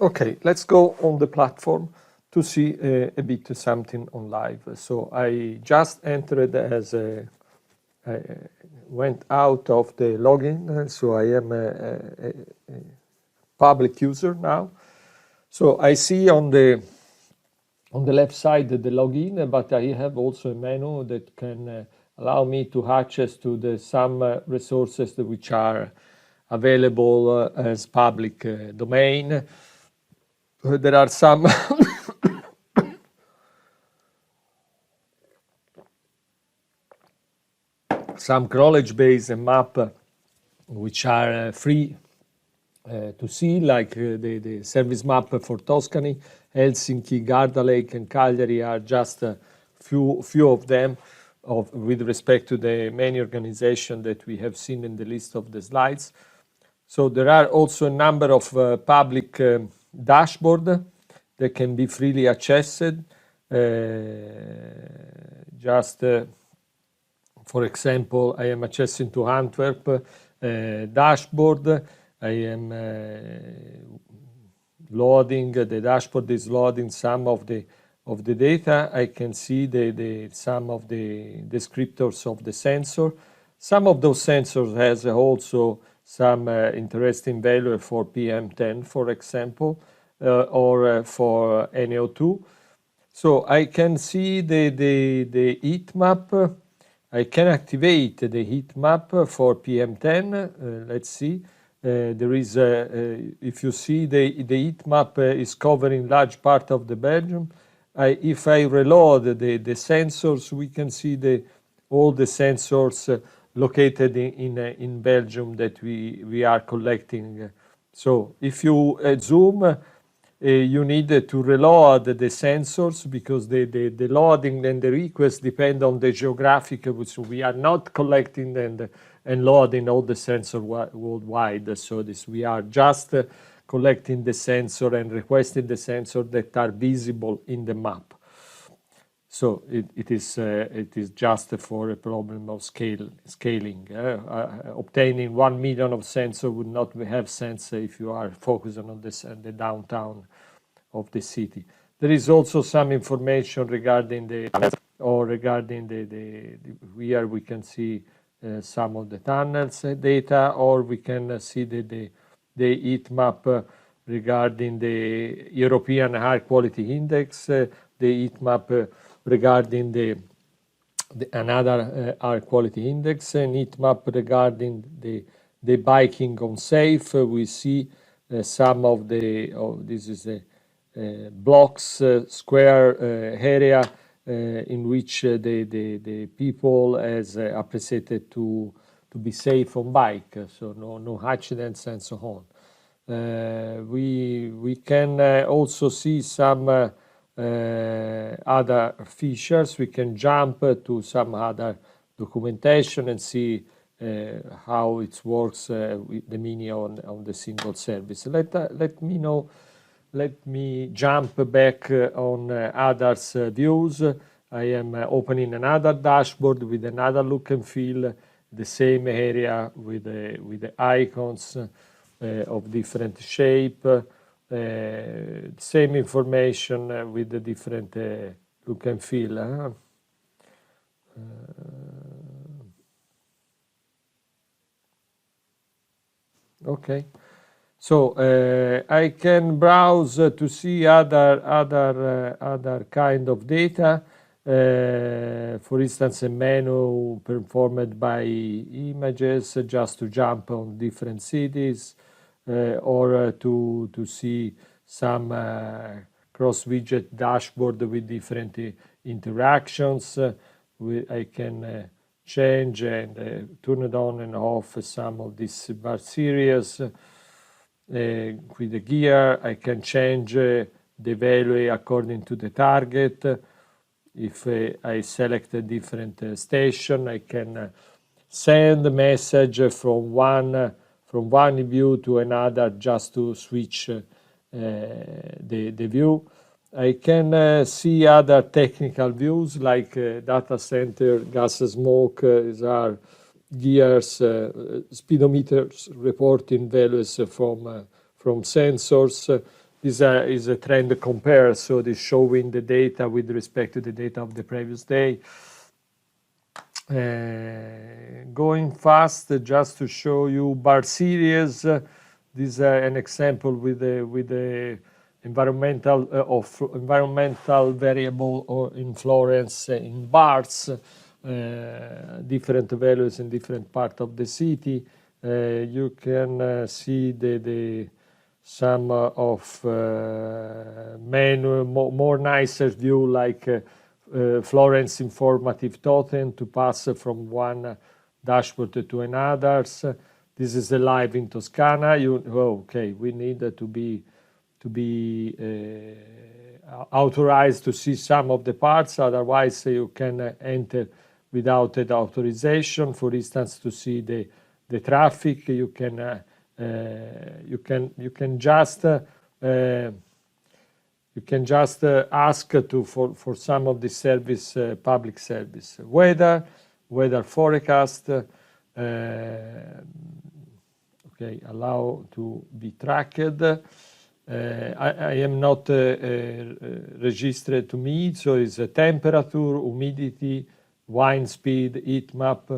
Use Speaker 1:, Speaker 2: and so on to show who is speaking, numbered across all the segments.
Speaker 1: Okay, let's go on the platform to see a bit something on live. So I just entered as I went out of the login, so I am a public user now. So I see on the left side the login, but I have also a menu that can allow me to access to some resources which are available as public domain. There are some knowledge-based map which are free to see, like the service map for Tuscany, Helsinki, Garda Lake, and Cagliari are just a few of them with respect to the many organizations that we have seen in the list of the slides. So there are also a number of public dashboard that can be freely accessed. For example, I am accessing to Antwerp dashboard. I am loading, the dashboard is loading some of the data. I can see some of the descriptors of the sensor. Some of those sensors has also some interesting value for PM10, for example, or for NO2. So I can see the heat map. I can activate the heat map for PM10. Let's see. There is if you see the heat map is covering large part of the Belgium. If I reload the sensors, we can see all the sensors located in Belgium that we are collecting. So if you zoom, you need to reload the sensors because the loading and the request depend on the geographic, which we are not collecting and loading all the sensors worldwide. So we are just collecting the sensor and requesting the sensors that are visible in the map. So it is just for a problem of scaling. Obtaining 1 million of sensors would not have sense if you are focusing on the downtown of the city. There is also some information regarding where we can see some of the tunnels data, or we can see the heat map regarding the European Air Quality Index, the heat map regarding another air quality index, and heat map regarding the biking on safe. We see some of this is a blocks square area in which the people has appreciated to be safe on bike, so no accidents and so on. We can also see some other features. We can jump to some other documentation and see how it works with the mini on the single service. Let me jump back on others views. I am opening another dashboard with another look and feel, the same area with the icons of different shape. Same information with the different look and feel. Okay, so I can browse to see other kind of data. For instance, a menu performed by images, just to jump on different cities. Or to see some cross-widget dashboard with different interactions. I can change and turn it on and off some of these bar series. With the gear, I can change the value according to the target. If I select a different station, I can send a message from one view to another just to switch the view. I can see other technical views like data center, gas smoke, are gears, speedometers reporting values from sensors. is a trend compare, so it's showing the data with respect to the data of the previous day. Going fast, just to show you bar series. This is an example with the environmental variable or in Florence in bars, different values in different part of the city. You can see some of menu, more nicer view, like Florence informative totem to pass from one dashboard to another. This is the live in Toscana. Okay, we need to be authorized to see some of the parts. Otherwise, you can enter without the authorization. For instance, to see the traffic, you can just ask for some of the service, public service, weather forecast. Okay, allow to be tracked. I am not registered to me, so it's a temperature, humidity, wind speed, heat map.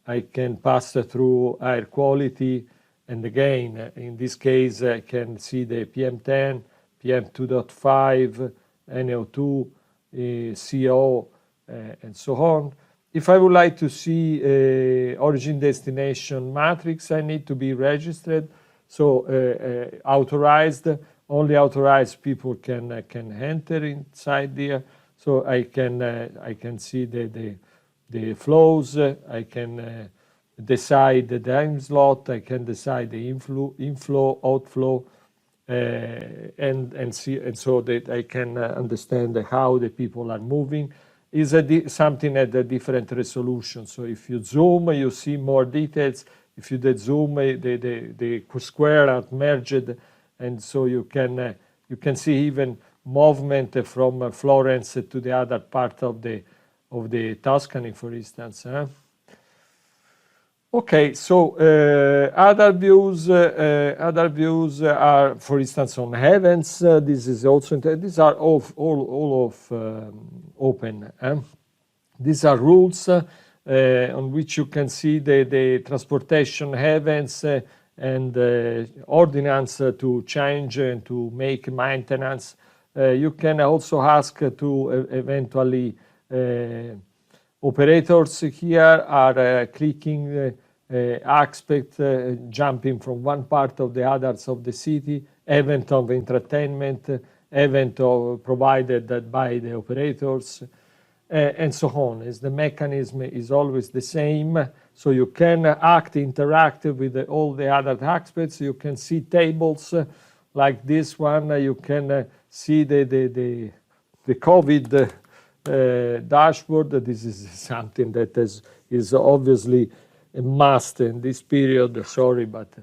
Speaker 1: I can pass through air quality, and again, in this case, I can see the PM10, PM2.5, NO2, CO, and so on. If I would like to see origin destination matrix, I need to be registered. So only authorized people can enter inside there. So I can see the flows. I can decide the time slot. I can decide the inflow, outflow, and so that I can understand how the people are moving. Is something at a different resolution. So if you zoom, you see more details. If you zoom, the square are merged, and so you can see even movement from Florence to the other part of the Tuscany, for instance. Okay, so other views are, for instance, on heavens. This is also these are all of open. These are rules on which you can see the transportation heavens and ordinance to change and to make maintenance. You can also ask to eventually operators here are clicking aspect, jumping from one part of the others of the city, event of entertainment, event provided by the operators, and so on. As the mechanism is always the same, so you can interact with all the other aspects. You can see tables like this one. You can see the COVID dashboard. This is something that is obviously a must in this period. Sorry, but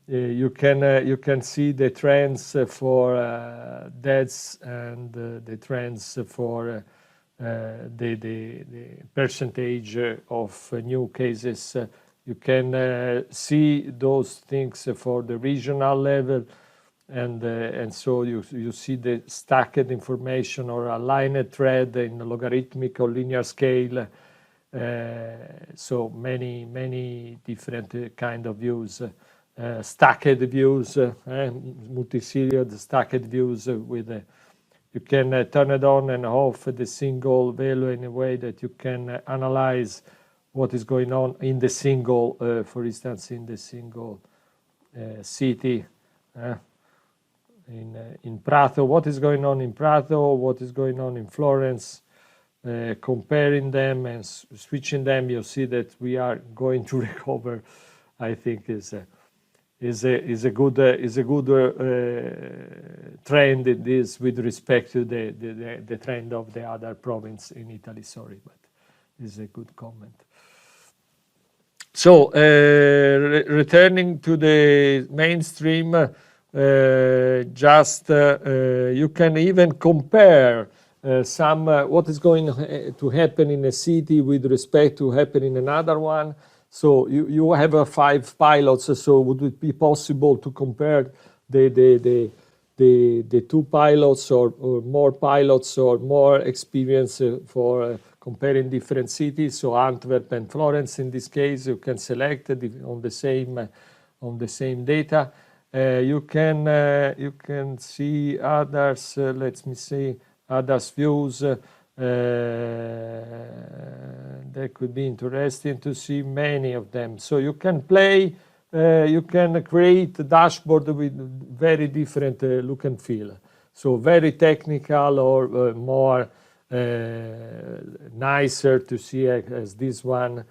Speaker 1: you can see the trends for deaths and the trends for the percentage of new cases. You can see those things for the regional level. And so you see the stacked information or aligned thread in logarithmic or linear scale. So many different kind of views, stacked views, multi-serial stacked views with you can turn it on and off the single value in a way that you can analyze what is going on in the single, for instance, in the single city. In Prato, what is going on in Prato, what is going on in Florence, comparing them and switching them, you see that we are going to recover. I think is a good trend in this with respect to the trend of the other province in Italy. Sorry, but this is a good comment. So returning to the mainstream. You can even compare some what is going to happen in a city with respect to happen in another one. So you have 5 pilots. So would it be possible to compare the the two pilots or more pilots or more experience for comparing different cities. So Antwerp and Florence in this case, you can select on the same data. You can see others. Let me see others views. That could be interesting to see many of them. So you can play. You can create a dashboard with very different look and feel. So very technical or more nicer to see as this one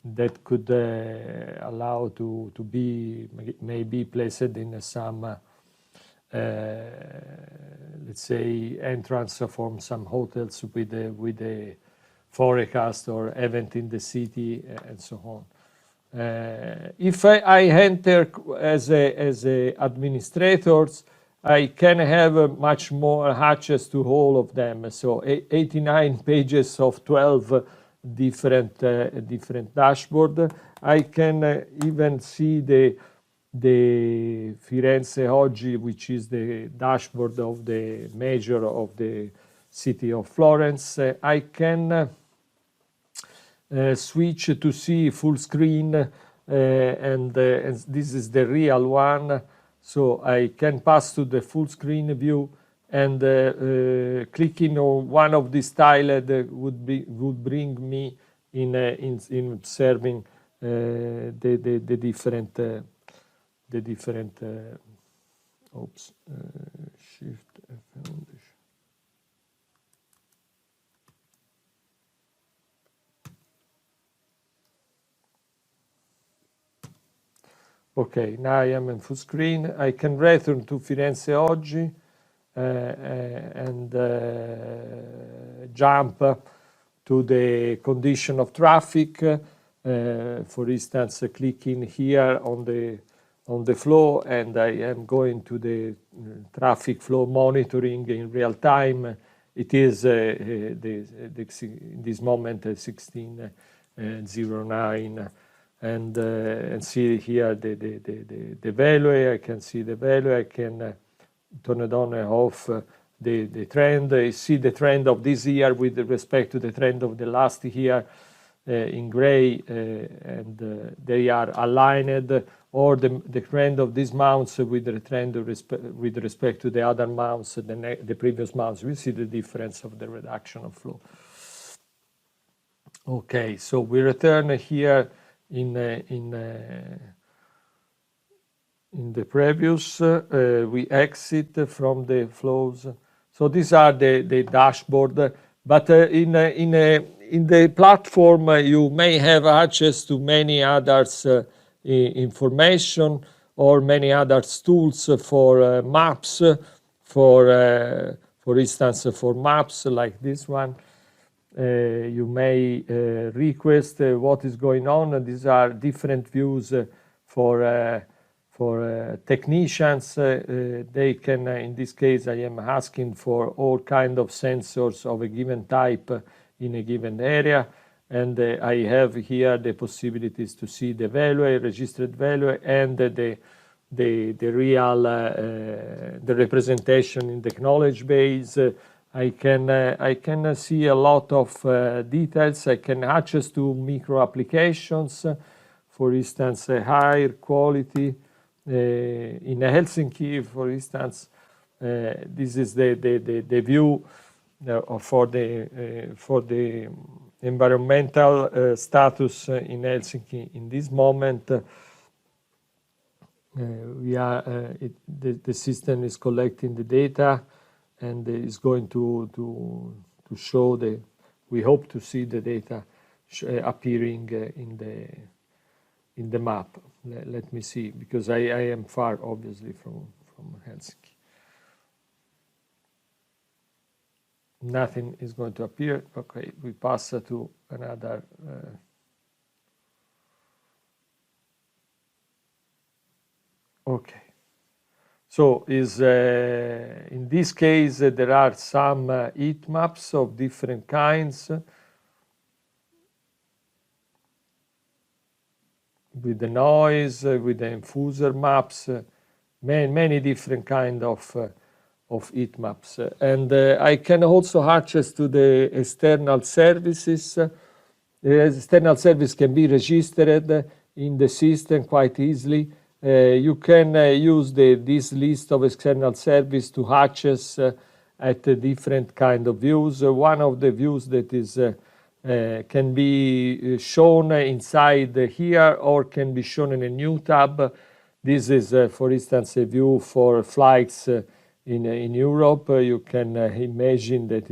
Speaker 1: that could allow to be maybe placed in some let's say entrance from some hotels with a forecast or event in the city and so on. If I enter as a administrators, I can have much more access to all of them. So 89 pages of 12 different dashboard. I can even see the Firenze Oggi, which is the dashboard of the mayor of the city of Florence. I can switch to see full screen, and this is the real one. So I can pass to the full screen view, and clicking on one of these tiles would bring me in observing the different shift F. Okay, now I am in full screen. I can return to Firenze Oggi and jump to the condition of traffic. For instance, clicking here on the flow, and I am going to the traffic flow monitoring in real time. It is in this moment 16:09. And see here the value. I can see the value. I can turn it on and off the trend. I see the trend of this year with respect to the trend of the last year in gray, and they are aligned, or the trend of these months with the trend with respect to the other months, the previous months. We see the difference of the reduction of flow. Okay, so we return here in the previous, we exit from the flows. So these are the dashboard, but in the platform you may have access to many others information, or many other tools for maps, for instance for maps like this one. You may request what is going on. These are different views for technicians. They can, in this case, I am asking for all kind of sensors of a given type in a given area, and I have here the possibilities to see the value, registered value, and the real the representation in the knowledge base. I can see a lot of details. I can access to micro applications, for instance, higher quality in Helsinki, for instance. This is the view for the environmental status in Helsinki in this moment. The system is collecting the data, and is going to show we hope to see the data appearing in the map. Let me see, because I am far, obviously, from Helsinki. Nothing is going to appear. Okay, we pass to another. Okay. So in this case, there are some heat maps of different kinds, with the noise, with the infuser maps, many different kind of heatmaps. And I can also access to the external services. The external service can be registered in the system quite easily. You can use this list of external service to access at different kind of views. One of the views that is can be shown inside here or can be shown in a new tab. This is, for instance, a view for flights in Europe. You can imagine that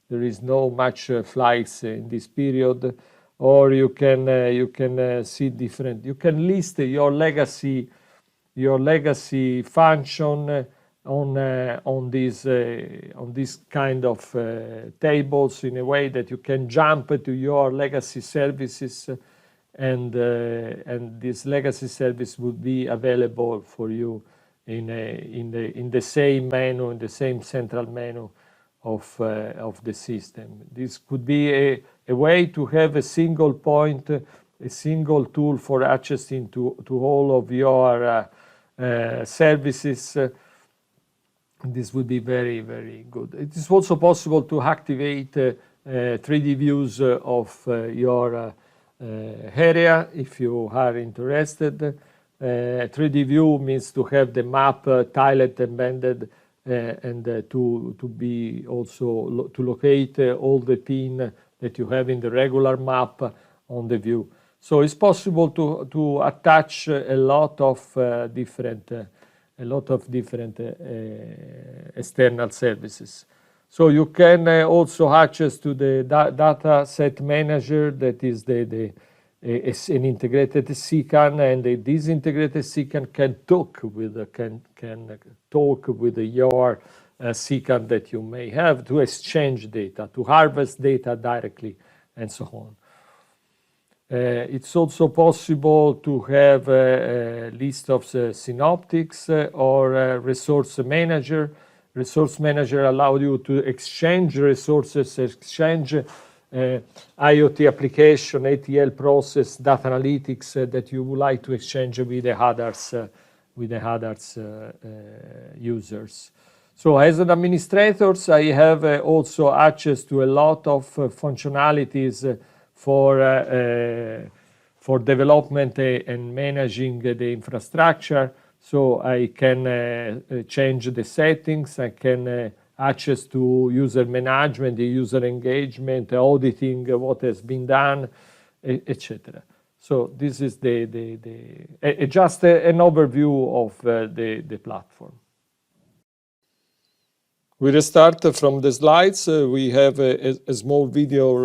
Speaker 1: there is no much flights in this period, or you can see different. You can list your legacy function on this kind of tables in a way that you can jump to your legacy services, and this legacy service would be available for you in the same menu, in the same central menu of the system. This could be a way to have a single point, a single tool for accessing to all of your services. This would be very, very good. It is also possible to activate 3D views of your area if you are interested. 3D view means to have the map tiled embedded and to be also to locate all the pin that you have in the regular map on the view. So it's possible to attach a lot of different external services. So you can also access to the data set manager, that is an integrated CCAN, and this integrated CCAN can talk with your CCAN that you may have to exchange data, to harvest data directly, and so on. It's also possible to have a list of synoptics or a resource manager. Resource manager allows you to exchange resources, exchange IoT application, ATL process, data analytics that you would like to exchange with the others users. So as an administrator, I have also access to a lot of functionalities for development and managing the infrastructure. So I can change the settings, I can access to user management, the user engagement, auditing what has been done, etc. So this is just an overview of the platform. We restart from the slides. We have a small video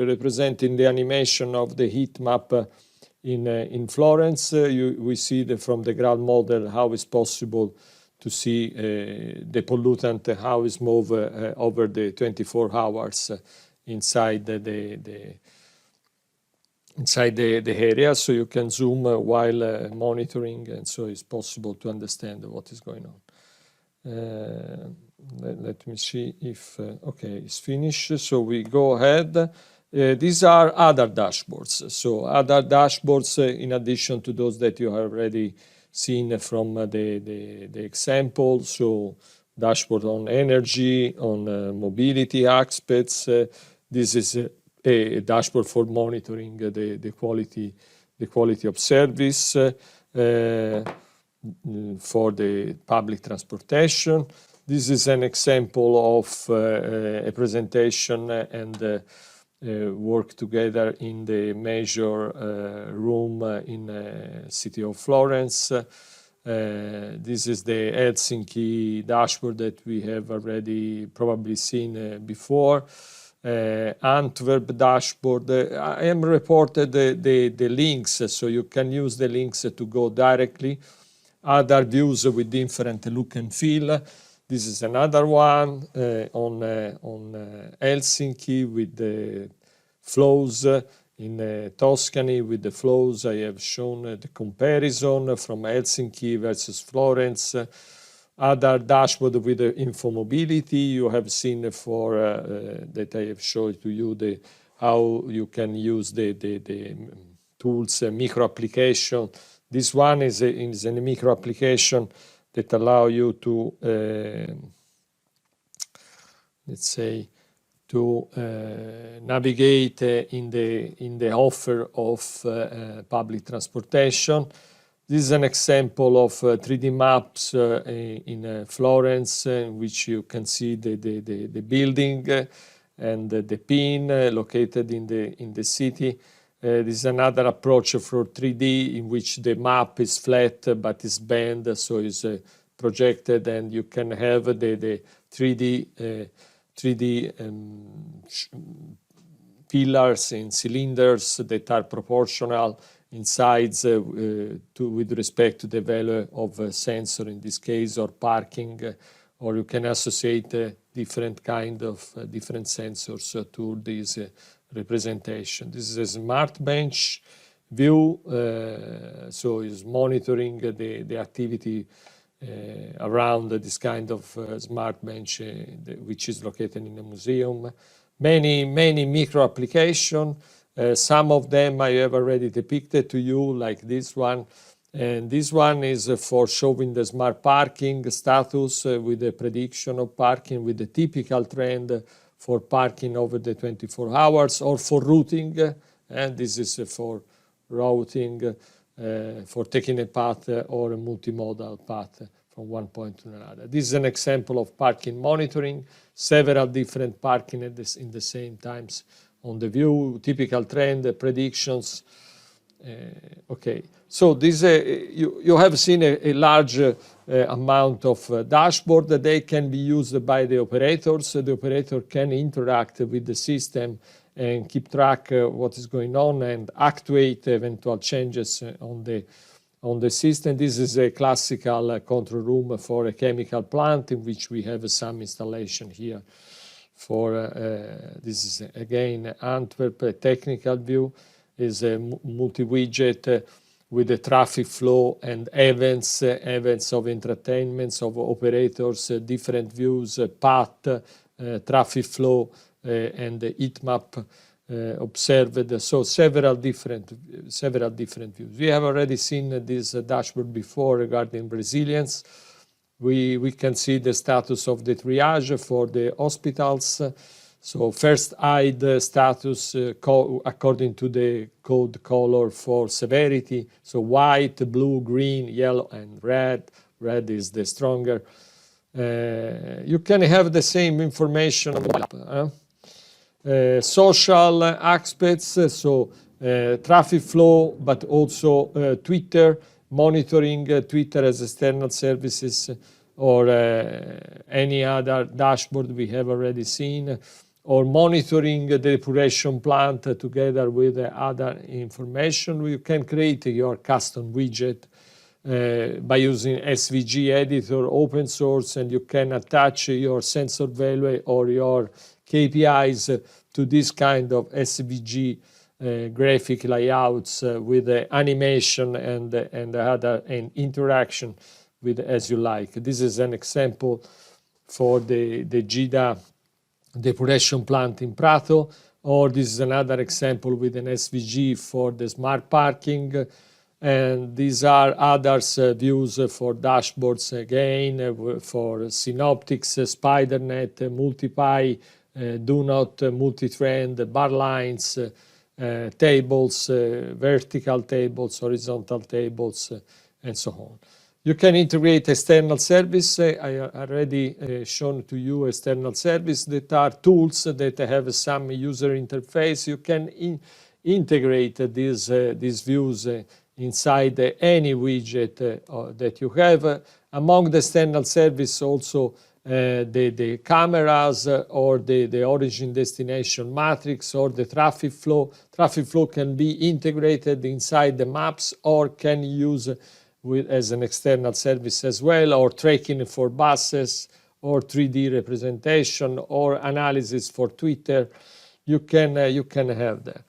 Speaker 1: representing the animation of the heat map in Florence. We see from the ground model how it's possible to see the pollutant, how it's moved over the 24 hours inside the area. So you can zoom while monitoring, and so it's possible to understand what is going on. Let me see if, okay, it's finished. So we go ahead. These are other dashboards. So other dashboards, in addition to those that you have already seen from the example. So dashboard on energy, on mobility aspects. This is a dashboard for monitoring the quality of service for the public transportation. This is an example of a presentation and work together in the major room in city of Florence. This is the Helsinki dashboard that we have already probably seen before. Antwerp dashboard. I am reported the links, so you can use the links to go directly. Other views with different look and feel. This is another one on Helsinki with the flows in Tuscany with the flows. I have shown the comparison from Helsinki versus Florence. Other dashboard with the infomobility. You have seen for that I have showed to you how you can use the tools, microapplication. This one is a microapplication that allow you to let's say, to navigate in the offer of public transportation. This is an example of 3D maps in Florence, in which you can see the building and the pin located in the city. This is another approach for 3D in which the map is flat but is bent, so it's projected, and you can have the 3D pillars in cylinders that are proportional in size with respect to the value of a sensor in this case, or parking, or you can associate different kind of different sensors to this representation. This is a smart bench view, so it's monitoring the activity around this kind of smart bench, which is located in a museum. Many micro applications. Some of them I have already depicted to you, like this one. And this one is for showing the smart parking status with the prediction of parking, with the typical trend for parking over the 24 hours, or for routing. And this is for routing, for taking a path or a multimodal path from one point to another. This is an example of parking monitoring, several different parking in the same times on the view, typical trend, predictions. Okay, so this you have seen a large amount of dashboard that they can be used by the operators. The operator can interact with the system and keep track what is going on and actuate eventual changes on the system. This is a classical control room for a chemical plant in which we have some installation here. For this is again Antwerp, a technical view, is a multi-widget with the traffic flow and events of entertainments of operators, different views, path, traffic flow, and the heatmap observed. So several different views. We have already seen this dashboard before regarding resilience. We can see the status of the triage for the hospitals. So first aid status according to the code color for severity. So white, blue, green, yellow, and red. Red is the stronger. You can have the same information on the map. Social aspects, so traffic flow, but also Twitter, monitoring Twitter as external services, or any other dashboard we have already seen, or monitoring the depuration plant together with other information. You can create your custom widget by using SVG editor, open source, and you can attach your sensor value or your KPIs to this kind of SVG graphic layouts with animation and interaction with as you like. This is an example for the GIDA depuration plant in Prato, or this is another example with an SVG for the smart parking. And these are others views for dashboards again, for synoptics, SpiderNet, MultiPy, Do Not, multi-trend, bar lines, tables, vertical tables, horizontal tables, and so on. You can integrate external service. I already shown to you external service that are tools that have some user interface. You can integrate these views inside any widget that you have. Among the external service also the cameras or the origin destination matrix or the traffic flow. Traffic flow can be integrated inside the maps or can use as an external service as well, or tracking for buses, or 3D representation, or analysis for Twitter. You can have that.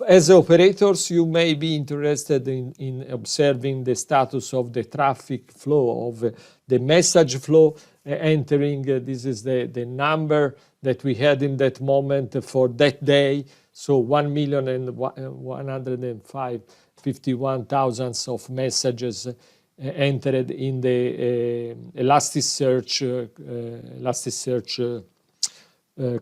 Speaker 1: As operators, you may be interested in observing the status of the traffic flow, of the message flow entering. This is the number that we had in that moment for that day. So 1,151,000 of messages entered in the Elasticsearch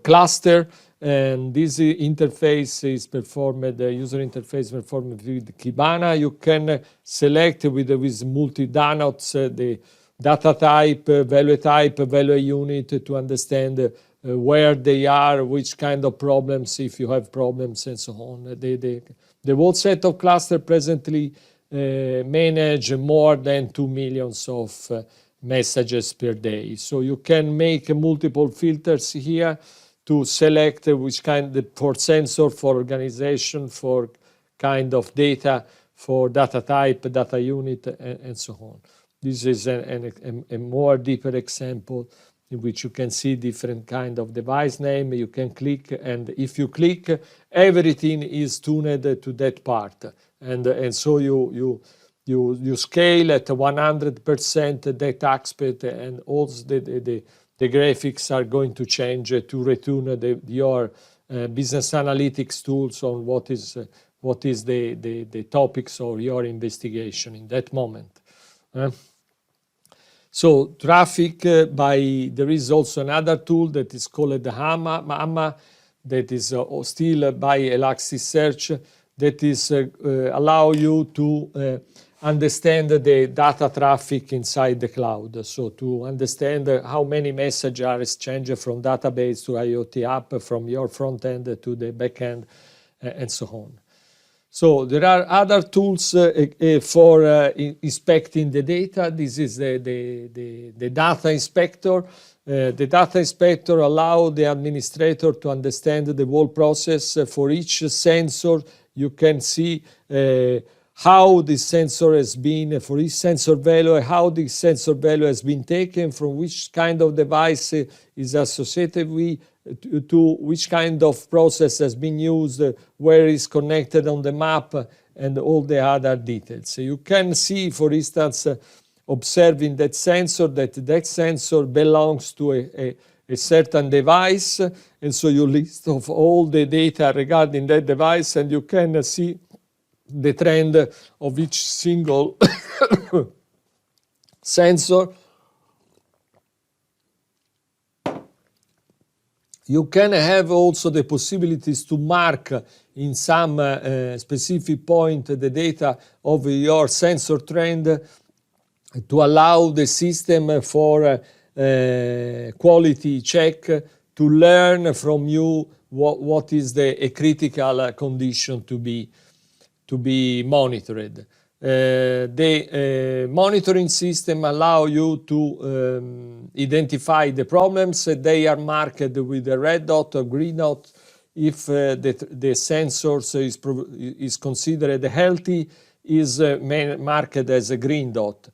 Speaker 1: cluster, and this interface is performed, the user interface performed with Kibana. You can select with multi-danotes the data type, value unit to understand where they are, which kind of problems, if you have problems, and so on. The whole set of cluster presently manage more than 2 million of messages per day. So you can make multiple filters here to select which kind for sensor, for organization, for kind of data, for data type, data unit, and so on. This is a more deeper example in which you can see different kind of device name. You can click, and if you click, everything is tuned to that part, and so you scale at 100% that aspect, and also the graphics are going to change to retune your business analytics tools on what is the topics of your investigation in that moment. So traffic there is also another tool that is called the Hama that is still by Elasticsearch, that is allow you to understand the data traffic inside the cloud. So to understand how many messages are exchanged from database to IoT app, from your front end to the back end, and so on. So there are other tools for inspecting the data. This is the data inspector. The data inspector allows the administrator to understand the whole process for each sensor. You can see how the sensor has been, for each sensor value, how the sensor value has been taken, from which kind of device is associated with, to which kind of process has been used, where is connected on the map, and all the other details. So you can see, for instance, observing that sensor belongs to a certain device, and so you list of all the data regarding that device, and you can see the trend of each single sensor. You can have also the possibilities to mark in some specific point the data of your sensor trend to allow the system for quality check to learn from you what is a critical condition to be monitored. The monitoring system allow you to identify the problems. They are marked with a red dot or green dot. If the sensor is considered healthy, is marked as a green dot.